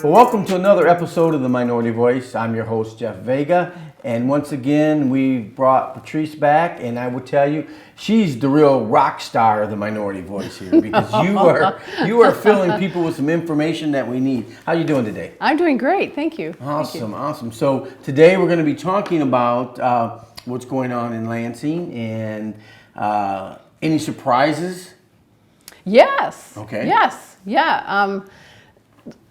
Well, welcome to another episode of The Minority Voice. I'm your host, Jeff Vega. And once again, we brought Patrice back. And I would tell you, she's the real rock star of The Minority Voice here. Because you are filling people with some information that we need. How you doing today? I'm doing great. Thank you. Awesome. So today we're going to be talking about what's going on in Lansing and any surprises. Yes. Okay. Yes. Yeah.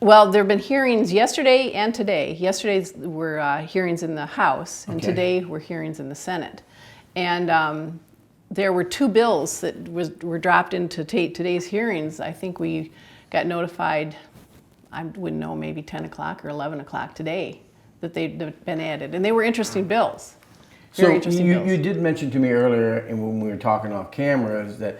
Well, there have been hearings yesterday and today. Yesterday were hearings in the House, and today were hearings in the Senate. And there were two bills that were dropped into today's hearings. I think we got notified, I wouldn't know, maybe 10 o'clock or 11 o'clock today that they'd been added. And they were interesting bills. Very interesting bills. You did mention to me earlier, and when we were talking off camera, is that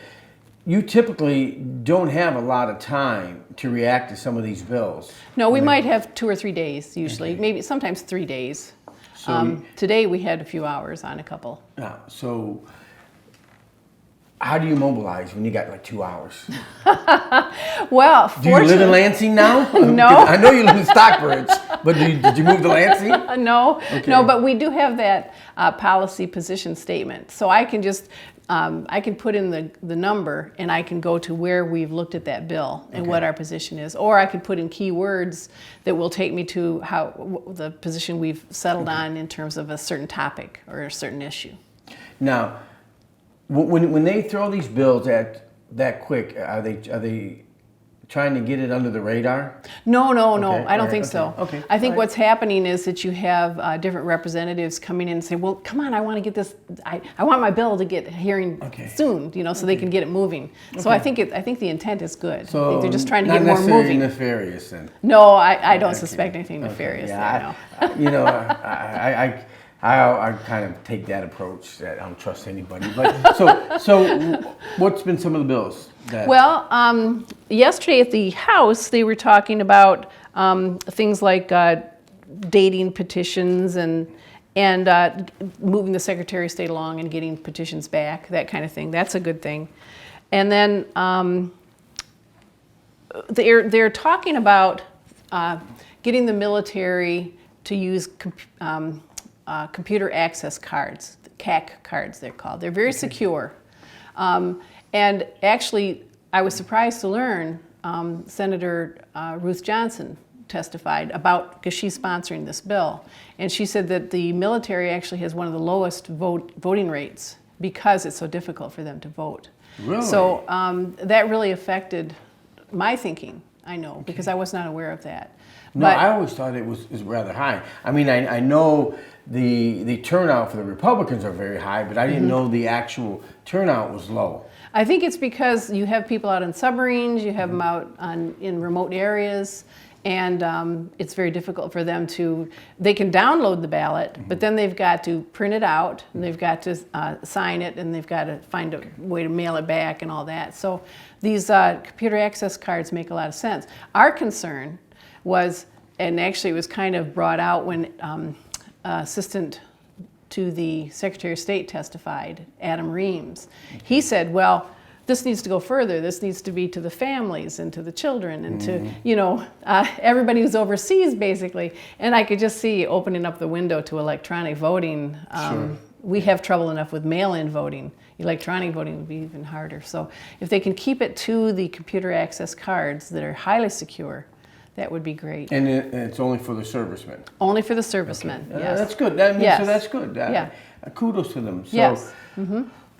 you typically don't have a lot of time to react to some of these bills. No, we might have 2 or 3 days usually, maybe sometimes 3 days. So today we had a few hours on a couple. So how do you mobilize when you got like 2 hours? Well, do you live in Lansing now? No. I know you live in Stockbridge, but did you move to Lansing? No, but we do have that policy position statement. So I can just I can put in the number, and I can go to where we've looked at that bill and what our position is. Or I can put in keywords that will take me to how the position we've settled on in terms of a certain topic or a certain issue. Now, when they throw these bills at that quick, are they trying to get it under the radar? No. I don't think so. Okay. I think what's happening is that you have different representatives coming in and say, well, come on, I want to get this, I want my bill to get a hearing soon, so they can get it moving. So I think the intent is good. So I think they're just trying to get more not necessarily moving. nefarious then? No, I don't suspect anything nefarious there, no. I kind of take that approach that I don't trust anybody. But so what's been some of the bills? Well, yesterday at the House, they were talking about things like dating petitions and moving the Secretary of State along and getting petitions back, that kind of thing. That's a good thing. And then they're talking about getting the military to use computer access cards, CAC cards they're called. They're very secure. And actually, I was surprised to learn Senator Ruth Johnson testified about, because she's sponsoring this bill, and she said that the military actually has one of the lowest voting rates because it's so difficult for them to vote. Really? So that really affected my thinking, I know, because I was not aware of that. No, I always thought it was rather high. I mean, I know the turnout for the Republicans are very high, but I didn't know the actual turnout was low. I think it's because you have people out on submarines, you have them out in remote areas, and it's very difficult for them they can download the ballot, but then they've got to print it out, and they've got to sign it, and they've got to find a way to mail it back and all that. So these computer access cards make a lot of sense. Our concern was, and actually it was kind of brought out when Assistant to the Secretary of State testified, Adam Reams. He said, well, this needs to go further. This needs to be to the families and to the children and to, everybody who's overseas, basically. And I could just see opening up the window to electronic voting. We have trouble enough with mail-in voting. Electronic voting would be even harder. So if they can keep it to the computer access cards that are highly secure, that would be great. And it's only for the servicemen? Only for the servicemen, yes. That's good. So that's good. Kudos to them. So yes.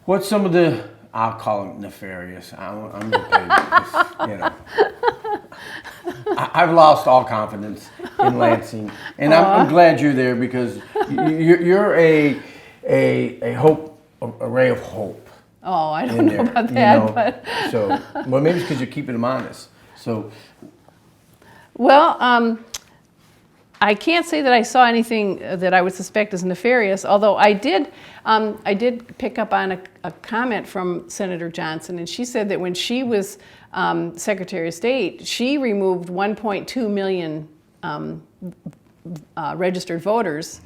What's some of the, I'll call them nefarious. I'm going to I've lost all confidence in Lansing. And I'm glad you're there because you're a ray of hope. Oh, I don't know about that. But so, well, maybe it's because you're keeping them honest. So, well, I can't say that I saw anything that I would suspect as nefarious, although I did pick up on a comment from Senator Johnson, and she said that when she was Secretary of State, she removed 1.2 million registered voters,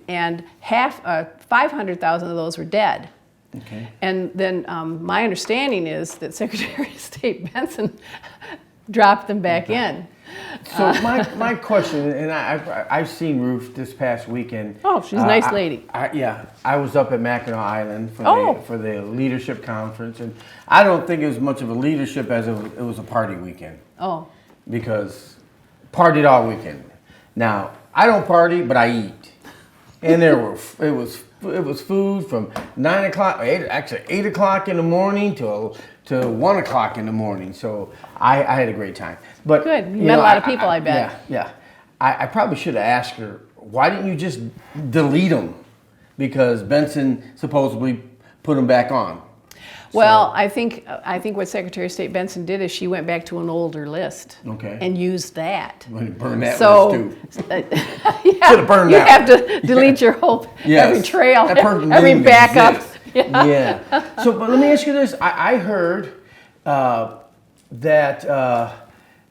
and 500,000 of those were dead. Okay. And then my understanding is that Secretary of State Benson dropped them back in. So my question, and I've seen Ruth this past weekend. Oh, she's a nice lady. I was up at Mackinac Island for the leadership conference, and I don't think it was much of a leadership as it was a party weekend. Oh. Because partied all weekend. Now I don't party, but I eat, and it was food from 9 o'clock, 8 o'clock in the morning to 1 o'clock in the morning. So I had a great time. But good, you met a lot of people, I bet. Yeah. I probably should have asked her, why didn't you just delete them? Because Benson supposedly put them back on. Well, So, I think what Secretary of State Benson did is she went back to an older list and used that. burn that list too. Yeah, burned you that have to delete your whole every trail, That person every didn't backup. exist. Yeah. So, but let me ask you this: I heard that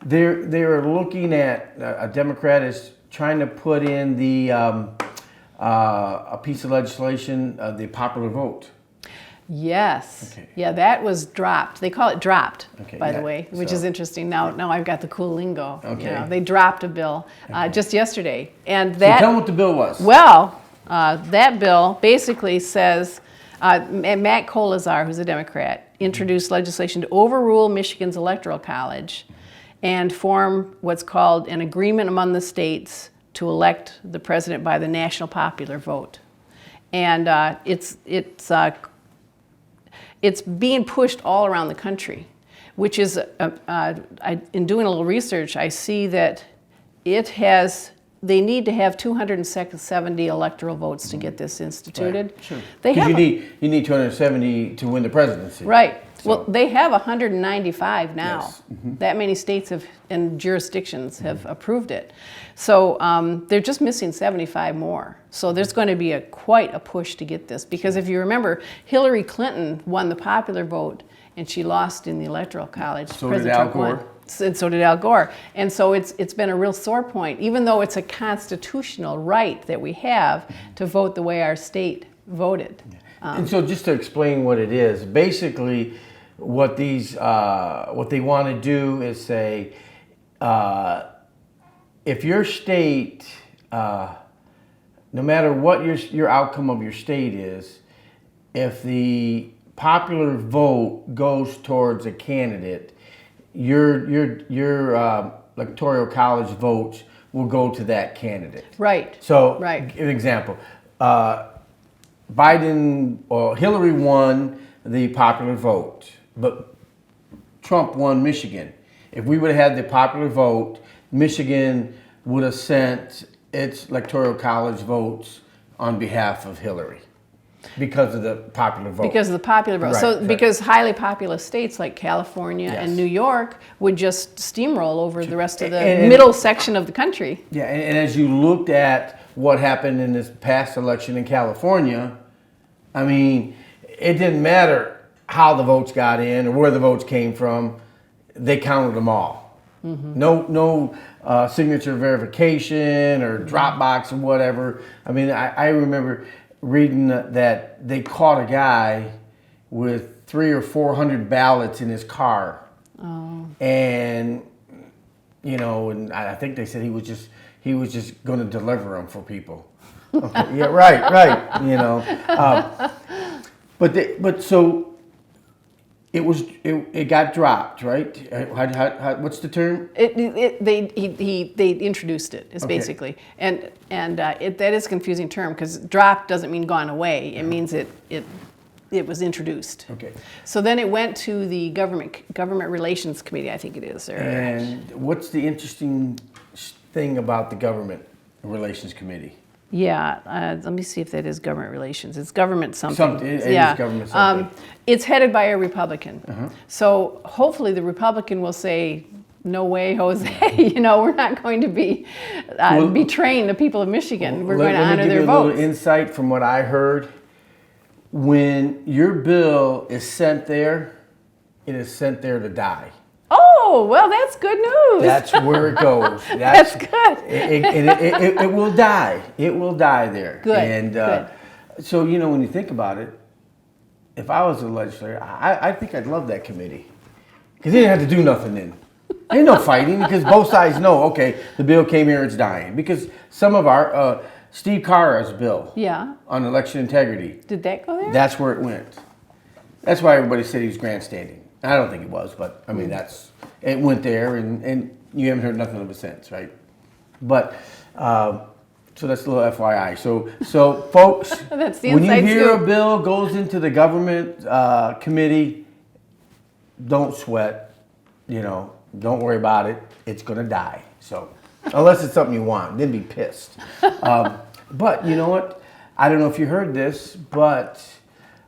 they're looking at a Democrat is trying to put in the a piece of legislation, the popular vote. Yes. Okay. Yeah, that was dropped. They call it dropped, by the yeah, way, which so- is interesting. Now I've got the cool lingo. Okay. You know, they dropped a bill just yesterday, and So that. tell them what the bill was. Well, that bill basically says Matt Kolazar, who's a Democrat, introduced legislation to overrule Michigan's Electoral College and form what's called an agreement among the states to elect the president by the national popular vote. And it's being pushed all around the country, which is, in doing a little research, I see that they need to have 270 electoral votes to get this instituted. Right. Sure. They have you need 270 to win the presidency. right. So- Well, they have 195 now. Yes. That many states and jurisdictions have approved it. So they're just missing 75 more. So there's going to be quite a push to get this. Because if you remember, Hillary Clinton won the popular vote and she lost in the Electoral College. So did Al Gore. And so did Al Gore. And so it's been a real sore point, even though it's a constitutional right that we have to vote the way our state voted. And so just to explain what it is, basically what they want to do is say, if your state, no matter what your outcome of your state is, if the popular vote goes towards a candidate, your electoral college votes will go to that candidate. Right. So, Right. an example, Biden or Hillary won the popular vote, but Trump won Michigan. If we would have had the popular vote, Michigan would have sent its electoral college votes on behalf of Hillary because of the popular vote. Because of the popular vote. Right, So right. because highly populous states like California Yes. and New York would just steamroll over the rest of the And- middle section of the country. Yeah, and as you looked at what happened in this past election in California, I mean, it didn't matter how the votes got in or where the votes came from, they counted them all. Mm-hmm. No signature verification or Dropbox or whatever. I mean, I remember reading that they caught a guy with 300 or 400 ballots in his car. Oh. And, and I think they said he was just going to deliver them for people. Okay, yeah, right. But so it got dropped, right? What's the term? They introduced it. Is Okay. basically and that is a confusing term because dropped doesn't mean gone away. It means it was introduced. Okay. So then it went to the government relations committee, I think it is. And what's the interesting thing about the government relations committee? Yeah, let me see if that is government relations. It's government something. It is government something. It's headed by a Republican. So hopefully the Republican will say, no way, Jose, we're not going to be betraying the people of Michigan. We're going to honor their votes. Let me give you a votes. little insight from what I heard. When your bill is sent there, it is sent there to die. Oh, well, that's good news. That's where it goes. That's good. It will die. It will die there. Good, And good. so, when you think about it, if I was a legislator, I think I'd love that committee. Because they didn't have to do nothing then. There's no fighting because both sides know, okay, the bill came here, it's dying. Because some of our, Steve Carra's bill Yeah. on election integrity, Did that go there? that's where it went. That's why everybody said he was grandstanding. I don't think he was, but I mean, it went there and you haven't heard nothing of it since, right? But, so that's a little FYI. So folks, That's the when you inside hear scoop. a bill goes into the government committee, don't sweat, don't worry about it. It's gonna die. So, unless it's something you want, then be pissed. But you know what? I don't know if you heard this, but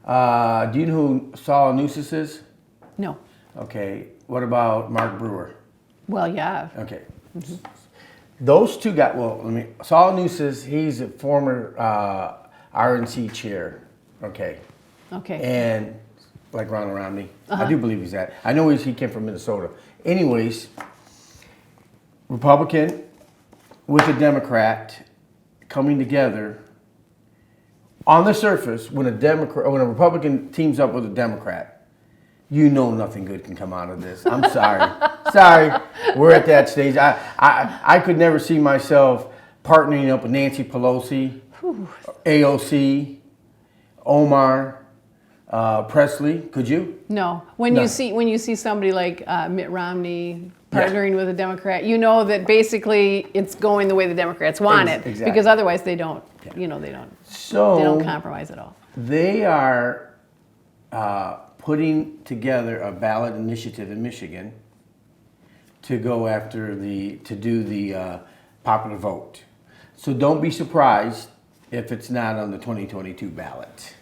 do you know who Saul Nussis is? No. Okay. What about Mark Brewer? Well, yeah. Okay. Those two got, Saul Nussis, he's a former RNC chair. Okay. Okay. And like Ron Romney. I do believe he's that. I know he came from Minnesota. Anyways, Republican with a Democrat coming together. On the surface, when a Republican teams up with a Democrat, you know nothing good can come out of this. I'm sorry. Sorry. We're at that stage. I could never see myself partnering up with Nancy Pelosi, AOC, Omar, Presley. Could you? No. When No. you see somebody like Mitt Romney partnering with a Democrat, you know that basically it's going the way the Democrats want it. Exactly. Because otherwise they don't. They don't compromise at all. They are putting together a ballot initiative in Michigan to go after to do the popular vote. So don't be surprised if it's not on the 2022 ballot.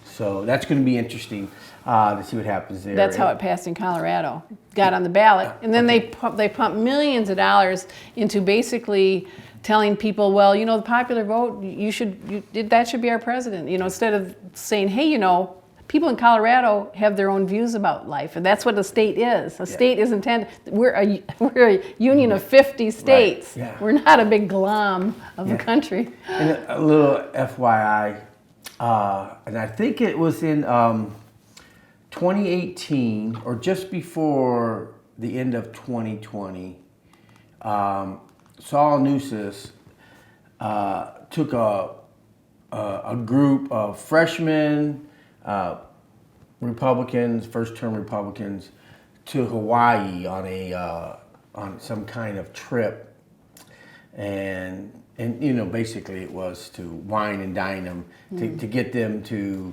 So that's going to be interesting to see what happens there. That's how it passed in Colorado. Got on the ballot, and then they pumped millions of dollars into basically telling people, well, the popular vote, that should be our president. Instead of saying, hey, people in Colorado have their own views about life, and that's what a state is. A state is intended. We're a union of 50 states. Right. Yeah. We're not a big glom of a country. And a little FYI, and I think it was in 2018 or just before the end of 2020. Saul Nussis took a group of freshmen, Republicans, first-term Republicans, to Hawaii on some kind of trip, and basically it was to wine and dine them to get them to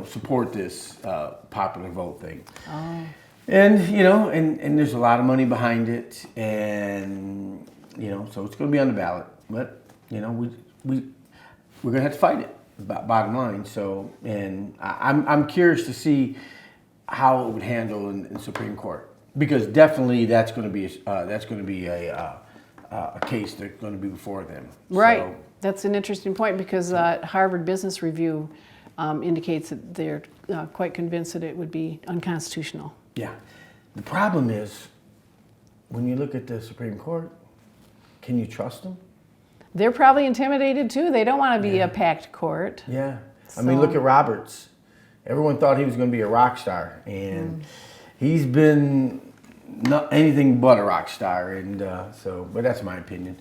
support this popular vote thing. Oh. And and there's a lot of money behind it, and so it's going to be on the ballot. But we're going to have to fight it. Bottom line. So, and I'm curious to see how it would handle in Supreme Court, because definitely that's going to be a case that's going to be before them. Right. So, That's an interesting point, because Harvard Business Review indicates that they're quite convinced that it would be unconstitutional. yeah. The problem is when you look at the Supreme Court, can you trust them? They're probably intimidated too. They don't want to be a packed court. Yeah. I mean, look at Roberts. Everyone thought he was going to be a rock star, and he's been not anything but a rock star. And but that's my opinion.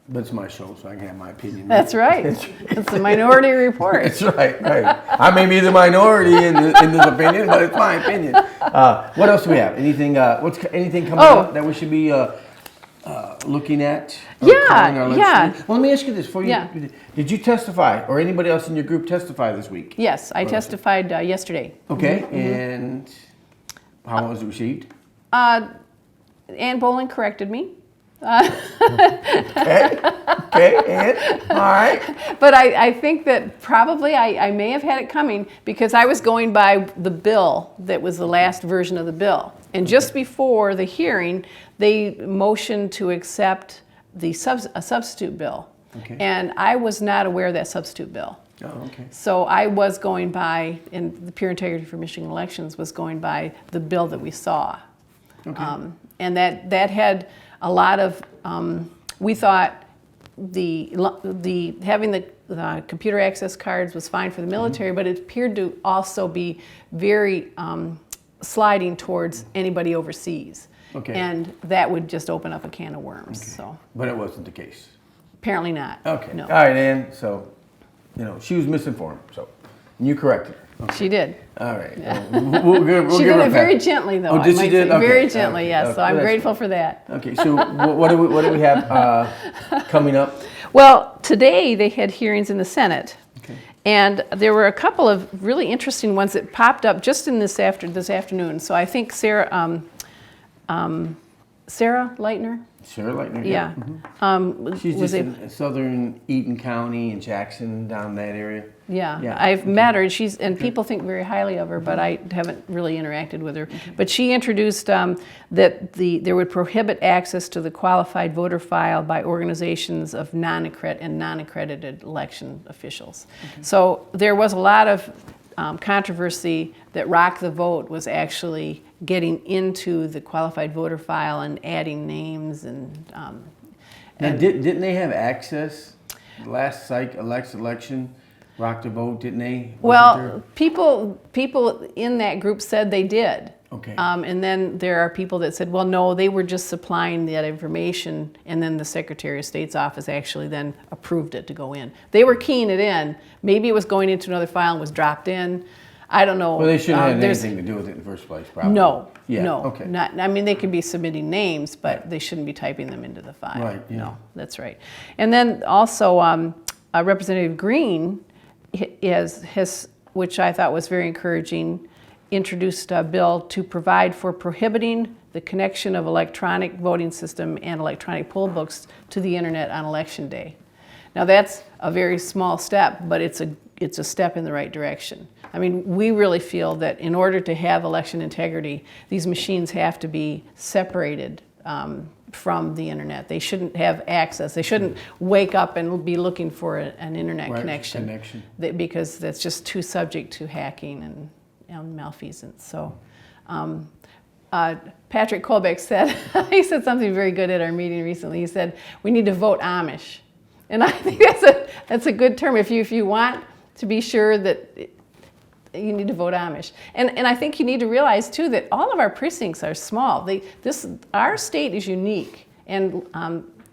But it's my show, so I can have my opinion. That's right. It's the Minority Report. That's right. I may be the minority in this opinion, but it's my opinion. What else do we have? Anything? Anything coming up that we should be looking at? Yeah. Well, let me ask you this: Yeah. Did you testify, or anybody else in your group testify this week? Yes, I testified yesterday. Okay, and how was it received? Ann Bolin corrected me. Okay, and all right. But I think that probably I may have had it coming, because I was going by the bill that was the last version of the bill. And just before the hearing, they motioned to accept a substitute bill. Okay. And I was not aware of that substitute bill. Oh, okay. So I was going by, and the Pure Integrity for Michigan Elections was going by the bill that we saw. Okay. And that had a lot of, we thought the having the computer access cards was fine for the military, but it appeared to also be very sliding towards anybody overseas. Okay. And that would just open up a can of worms. So But it wasn't the case. apparently not. Okay. No. All right, Ann. So, she was misinformed. So, and you corrected her. Okay. She did. All right. We'll give She her did a it very pat. gently, though. Oh, did I she might did? say. Okay. Very gently, Okay. yes. Okay. So I'm That's grateful good. for that. Okay. So, what do we have coming up? Well, today they had hearings in the Senate. Okay. And there were a couple of really interesting ones that popped up just in this afternoon. So I think Sarah Leitner. Sarah Leitner. Yeah. She's was just in southern Eaton County and Jackson, down that area. Yeah, Yeah. I've met her, and people think very highly of her, but I haven't really interacted with her. But she introduced that there would prohibit access to the qualified voter file by organizations of non-accredited election officials. So there was a lot of controversy that Rock the Vote was actually getting into the qualified voter file and adding names and. Now, didn't they have access last election? Rock the Vote, didn't they? Well, people in that group said they did. Okay. And then there are people that said, well, no, they were just supplying that information, and then the Secretary of State's office actually then approved it to go in. They were keying it in. Maybe it was going into another file and was dropped in. I don't know. Well, they shouldn't have had anything to do with it in the first place, probably. No, Yeah. no, Okay. not. I mean, they could be submitting names, but they shouldn't be typing them into the file. Right, yeah. No, that's right. And then also, Representative Green has, which I thought was very encouraging, introduced a bill to provide for prohibiting the connection of electronic voting system and electronic poll books to the internet on election day. Now that's a very small step, but it's a step in the right direction. I mean, we really feel that in order to have election integrity, these machines have to be separated from the internet. They shouldn't have access. They shouldn't wake up and be looking for an internet connection. Because that's just too subject to hacking and malfeasance. So Patrick Colbeck said, he said something very good at our meeting recently. He said, we need to vote Amish. And I think that's a good term. If you want to be sure that you need to vote Amish. And I think you need to realize, too, that all of our precincts are small. Our state is unique, and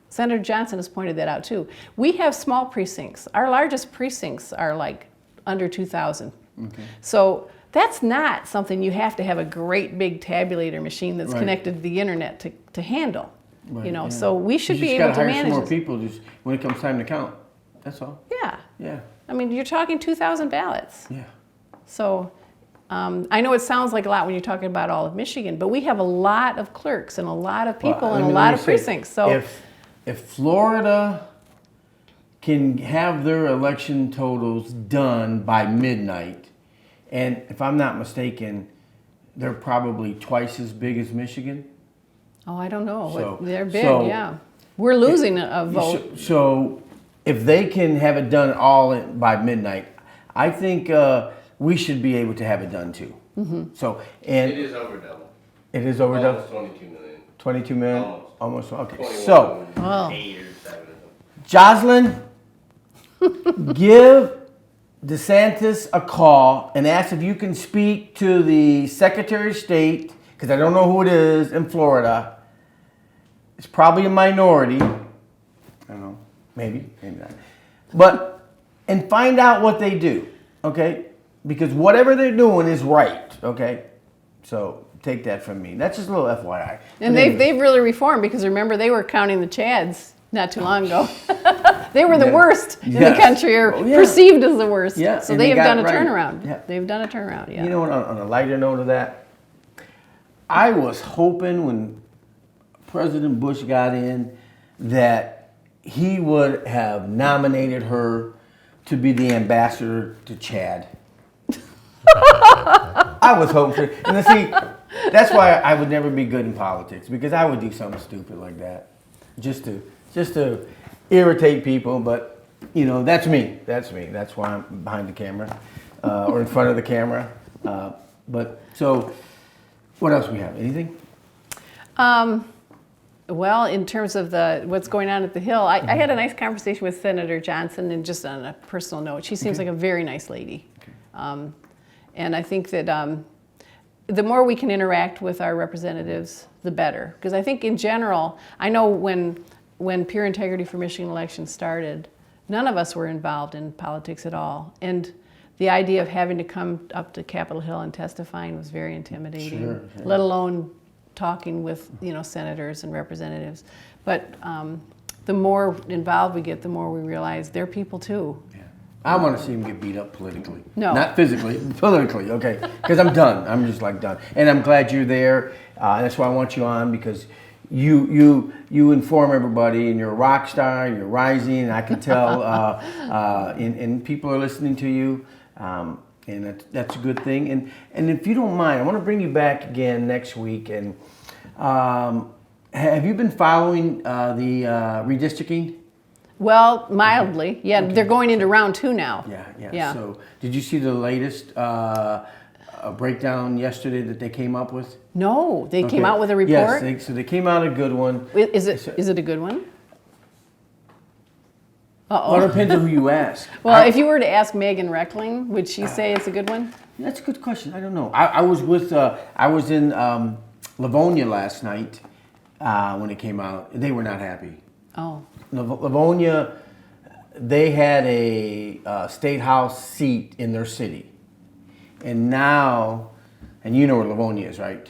Senator Johnson has pointed that out, too. We have small precincts. Our largest precincts are like under 2,000. Okay. So that's not something you have to have a great big tabulator machine that's connected to the internet to handle. Right, so we should be able to manage it. You just got to hire some more people just when it comes time to count. That's all. Yeah. Yeah. I mean, you're talking 2,000 ballots. Yeah. So I know it sounds like a lot when you're talking about all of Michigan, but we have a lot of clerks and a lot of people and a lot of precincts. So if Florida can have their election totals done by midnight, and if I'm not mistaken, they're probably twice as big as Michigan. Oh, I don't know. So, they're big, yeah. We're losing a vote. So if they can have it done all by midnight, I think we should be able to have it done too. Mm-hmm. So it is over double. It is over double. Almost 22 million. 22 million. Almost. Okay. 21, So 8 or 7 of them. Jocelyn, give DeSantis a call and ask if you can speak to the Secretary of State, because I don't know who it is in Florida. It's probably a minority. I don't know. Maybe not. And find out what they do, okay? Because whatever they're doing is right, okay? So take that from me. That's just a little FYI. And they've really reformed, because remember, they were counting the Chads not too long ago. They were the worst in the country, or perceived as the worst. Yeah. So they have done a turnaround. Yeah. They've done a turnaround, yeah. You know what, on a lighter note of that, I was hoping when President Bush got in that he would have nominated her to be the ambassador to Chad. I was hoping for it. And see, that's why I would never be good in politics, because I would do something stupid like that. Just to irritate people, but that's me. That's why I'm behind the camera or in front of the camera. But so, what else we have? Anything? Well, in terms of what's going on at the Hill, I had a nice conversation with Senator Johnson, and just on a personal note, she seems like a very nice lady. And I think that the more we can interact with our representatives, the better. Because I think in general, I know when Pure Integrity for Michigan election started, none of us were involved in politics at all. And the idea of having to come up to Capitol Hill and testifying was very intimidating, Sure. let alone talking with senators and representatives. But the more involved we get, the more we realize they're people too. I want to see him get beat up politically. No. Not physically, politically, okay? Because I'm done. I'm just like done. And I'm glad you're there. That's why I want you on, because you inform everybody, and you're a rock star, you're rising, and I can tell, and people are listening to you, and that's a good thing. And if you don't mind, I want to bring you back again next week. And have you been following the redistricting? Well, mildly, yeah. Okay. They're going into round 2 now. Yeah. So, did you see the latest breakdown yesterday that they came up with? No, they came out with a report. Yes, so they came out a good one. Is it a good one? Uh-oh. Well, it depends on who you ask. Well, if you were to ask Megan Reckling, would she say it's a good one? That's a good question. I don't know. I was in Livonia last night when it came out. They were not happy. Oh. Livonia, they had a state house seat in their city, and now, and you know where Livonia is, right?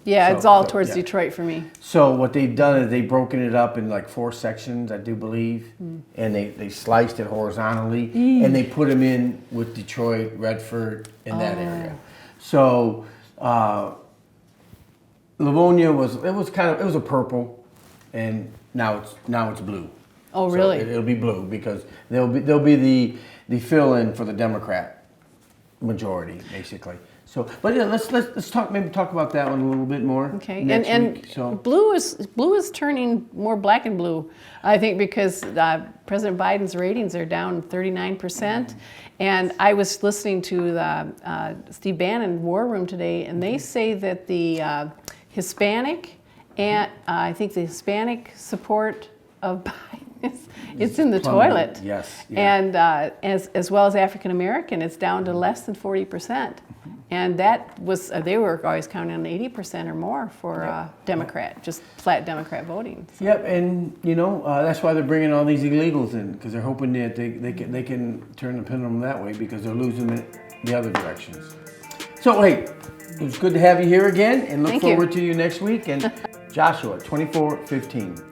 Yeah, it's all towards Detroit for me. So what they've done is they've broken it up in like 4 sections, I do believe, and they sliced it horizontally, and they put them in with Detroit, Redford, in that area. So Livonia was a purple, and now it's blue. Oh, really? So it'll be blue because they'll be the fill-in for the Democrat majority, basically. So, but yeah, let's talk about that one a little bit more. Okay, next and week. So blue is turning more black and blue, I think, because President Biden's ratings are down 39%. And I was listening to the Steve Bannon War Room today, and they say that the Hispanic and I think the Hispanic support of Biden it's in the toilet. Yes. Yeah. And as well as African American, it's down to less than 40%. And that was, they were always counting on 80% or more for Democrat, just flat Democrat voting. So. Yep, and that's why they're bringing all these illegals in, because they're hoping that they can turn the pendulum that way, because they're losing it the other directions. So hey, it was good to have you here again, and look forward to you next week. And Joshua, 2415.